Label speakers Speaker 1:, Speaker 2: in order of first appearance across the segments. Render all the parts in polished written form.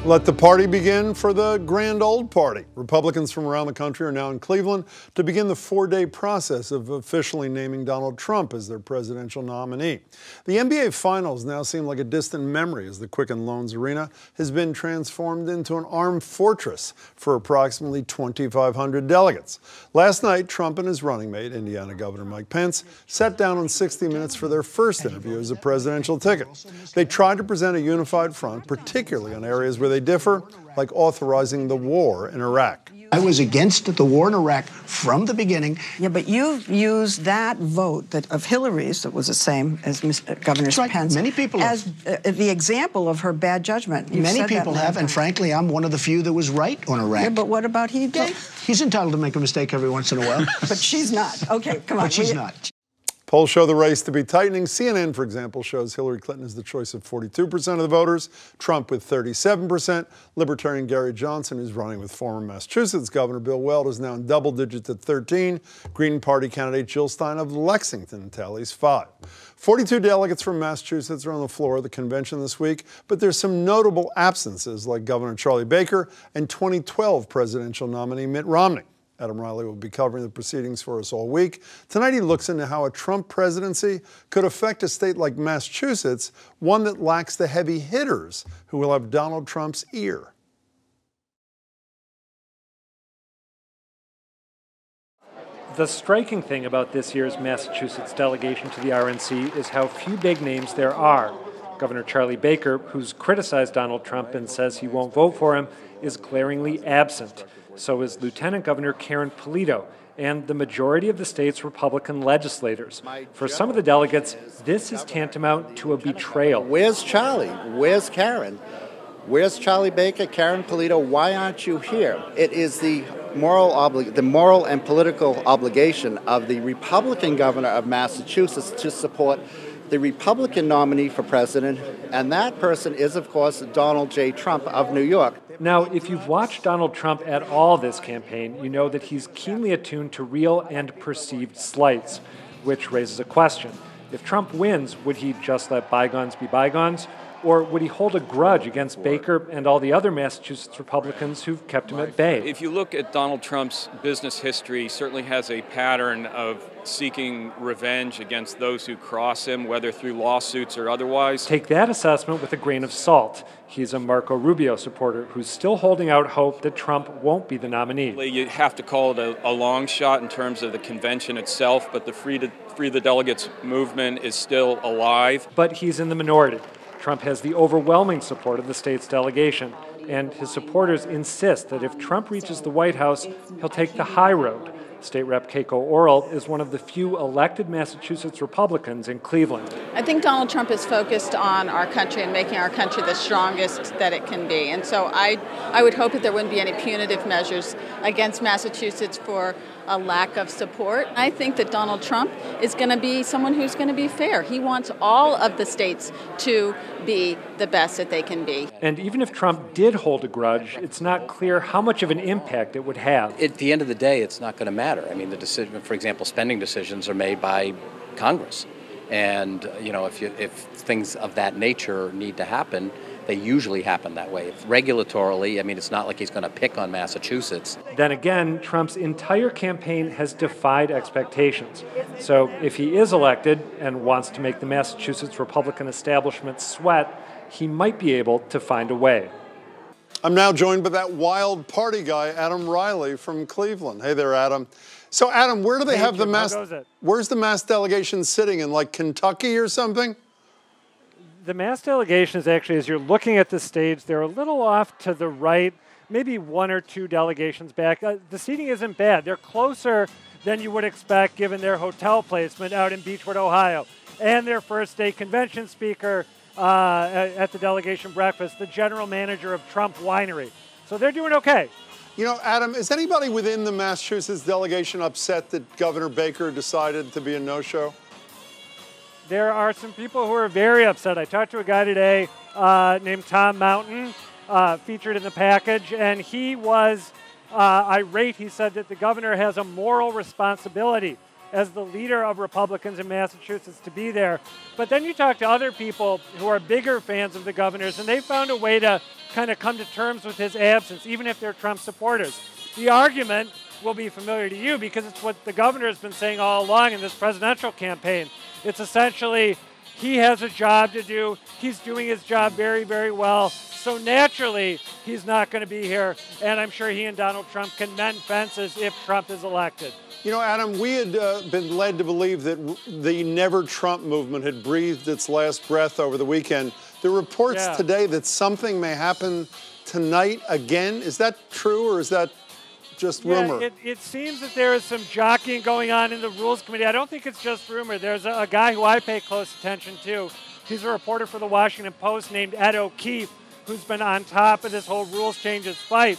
Speaker 1: Let the party begin for the grand old party. Republicans from around the country are now in Cleveland to begin the 4-day process of officially naming Donald Trump as their presidential nominee. The NBA Finals now seem like a distant memory as the Quicken Loans Arena has been transformed into an armed fortress for approximately 2,500 delegates. Last night, Trump and his running mate, Indiana Governor Mike Pence, sat down on 60 Minutes for their first interview as a presidential ticket. They tried to present a unified front, particularly on areas where they differ, like authorizing the war in Iraq.
Speaker 2: I was against the war in Iraq from the beginning.
Speaker 3: Yeah, but you've used that vote of Hillary's, that was the same as Governor Pence,
Speaker 2: many people
Speaker 3: as the example of her bad judgment.
Speaker 2: Many people have, and frankly, I'm one of the few that was right on Iraq.
Speaker 3: Yeah, but what about he?
Speaker 2: He's entitled to make a mistake every once in a while.
Speaker 3: But she's not. Okay, come on.
Speaker 2: But she's not.
Speaker 1: Polls show the race to be tightening. CNN, for example, shows Hillary Clinton is the choice of 42% of the voters, Trump with 37%. Libertarian Gary Johnson, who's running with former Massachusetts Governor Bill Weld, is now in double digits at 13. Green Party candidate Jill Stein of Lexington tallies 5. 42 delegates from Massachusetts are on the floor of the convention this week, but there's some notable absences like Governor Charlie Baker and 2012 presidential nominee Mitt Romney. Adam Reilly will be covering the proceedings for us all week. Tonight he looks into how a Trump presidency could affect a state like Massachusetts, one that lacks the heavy hitters who will have Donald Trump's ear.
Speaker 4: The striking thing about this year's Massachusetts delegation to the RNC is how few big names there are. Governor Charlie Baker, who's criticized Donald Trump and says he won't vote for him, is glaringly absent. So is Lieutenant Governor Karen Polito and the majority of the state's Republican legislators. For some of the delegates, this is tantamount to a betrayal.
Speaker 5: Where's Charlie? Where's Karen? Where's Charlie Baker, Karen Polito? Why aren't you here? It is the moral and political obligation of the Republican governor of Massachusetts to support the Republican nominee for president, and that person is, of course, Donald J. Trump of New York.
Speaker 4: Now, if you've watched Donald Trump at all this campaign, you know that he's keenly attuned to real and perceived slights, which raises a question. If Trump wins, would he just let bygones be bygones? Or would he hold a grudge against Baker and all the other Massachusetts Republicans who've kept him at bay?
Speaker 6: If you look at Donald Trump's business history, he certainly has a pattern of seeking revenge against those who cross him, whether through lawsuits or otherwise.
Speaker 4: Take that assessment with a grain of salt. He's a Marco Rubio supporter who's still holding out hope that Trump won't be the nominee.
Speaker 6: You have to call it a long shot in terms of the convention itself, but the Free the Delegates movement is still alive.
Speaker 4: But he's in the minority. Trump has the overwhelming support of the state's delegation, and his supporters insist that if Trump reaches the White House, he'll take the high road. State Rep. Keiko Orrell is one of the few elected Massachusetts Republicans in Cleveland.
Speaker 7: I think Donald Trump is focused on our country and making our country the strongest that it can be. And so I would hope that there wouldn't be any punitive measures against Massachusetts for a lack of support. I think that Donald Trump is going to be someone who's going to be fair. He wants all of the states to be the best that they can be.
Speaker 4: And even if Trump did hold a grudge, it's not clear how much of an impact it would have.
Speaker 8: At the end of the day, it's not going to matter. I mean, the decision, for example, spending decisions are made by Congress. And, if things of that nature need to happen, they usually happen that way. Regulatorily, it's not like he's going to pick on Massachusetts.
Speaker 4: Then again, Trump's entire campaign has defied expectations. So if he is elected and wants to make the Massachusetts Republican establishment sweat, he might be able to find a way.
Speaker 1: I'm now joined by that wild party guy, Adam Reilly from Cleveland. Hey there, Adam. So, Adam, where do they have the mass? Where's the mass delegation sitting in, like Kentucky or something?
Speaker 4: The mass delegation is actually, as you're looking at the stage, they're a little off to the right, maybe one or two delegations back. The seating isn't bad. They're closer than you would expect given their hotel placement out in Beechwood, Ohio, and their first day convention speaker at the delegation breakfast, the general manager of Trump Winery. So they're doing okay.
Speaker 1: You know, Adam, is anybody within the Massachusetts delegation upset that Governor Baker decided to be a no-show?
Speaker 4: There are some people who are very upset. I talked to a guy today named Tom Mountain, featured in the package, and he was irate. He said that the governor has a moral responsibility as the leader of Republicans in Massachusetts to be there. But then you talk to other people who are bigger fans of the governor's, and they found a way to kind of come to terms with his absence, even if they're Trump supporters. The argument will be familiar to you because it's what the governor has been saying all along in this presidential campaign. It's essentially he has a job to do. He's doing his job very, very well. So naturally, he's not going to be here. And I'm sure he and Donald Trump can mend fences if Trump is elected.
Speaker 1: You know, Adam, we had been led to believe that the Never Trump movement had breathed its last breath over the weekend. There are reports today that something may happen tonight again. Is that true, or is that just rumor?
Speaker 4: It seems that there is some jockeying going on in the Rules Committee. I don't think it's just rumor. There's a guy who I pay close attention to. He's a reporter for the Washington Post named Ed O'Keefe, who's been on top of this whole rules changes fight.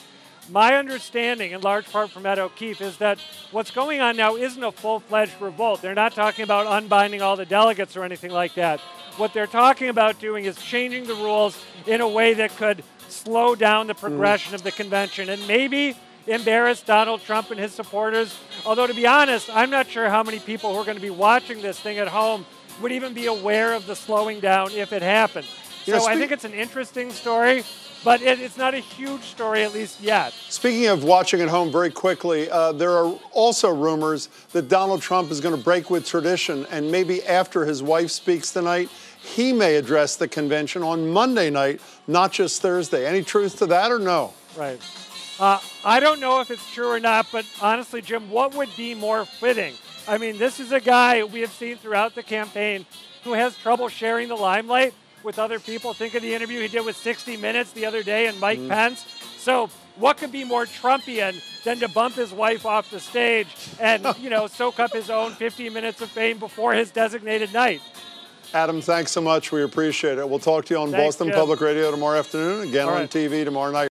Speaker 4: My understanding, in large part from Ed O'Keefe, is that what's going on now isn't a full-fledged revolt. They're not talking about unbinding all the delegates or anything like that. What they're talking about doing is changing the rules in a way that could slow down the progression of the convention and maybe embarrass Donald Trump and his supporters. Although, to be honest, I'm not sure how many people who are going to be watching this thing at home would even be aware of the slowing down if it happened. So I think it's an interesting story, but it's not a huge story, at least yet.
Speaker 1: Speaking of watching at home very quickly, there are also rumors that Donald Trump is going to break with tradition, and maybe after his wife speaks tonight, he may address the convention on Monday night, not just Thursday. Any truth to that or no?
Speaker 4: Right. I don't know if it's true or not, but honestly, Jim, what would be more fitting? I mean, this is a guy we have seen throughout the campaign who has trouble sharing the limelight with other people. Think of the interview he did with 60 Minutes the other day and Mike Pence. So what could be more Trumpian than to bump his wife off the stage and, soak up his own 15 minutes of fame before his designated night?
Speaker 1: Adam, thanks so much. We appreciate it. We'll talk to you on Boston
Speaker 4: Jim.
Speaker 1: Public Radio tomorrow afternoon, again
Speaker 4: All
Speaker 1: on
Speaker 4: right.
Speaker 1: TV tomorrow night.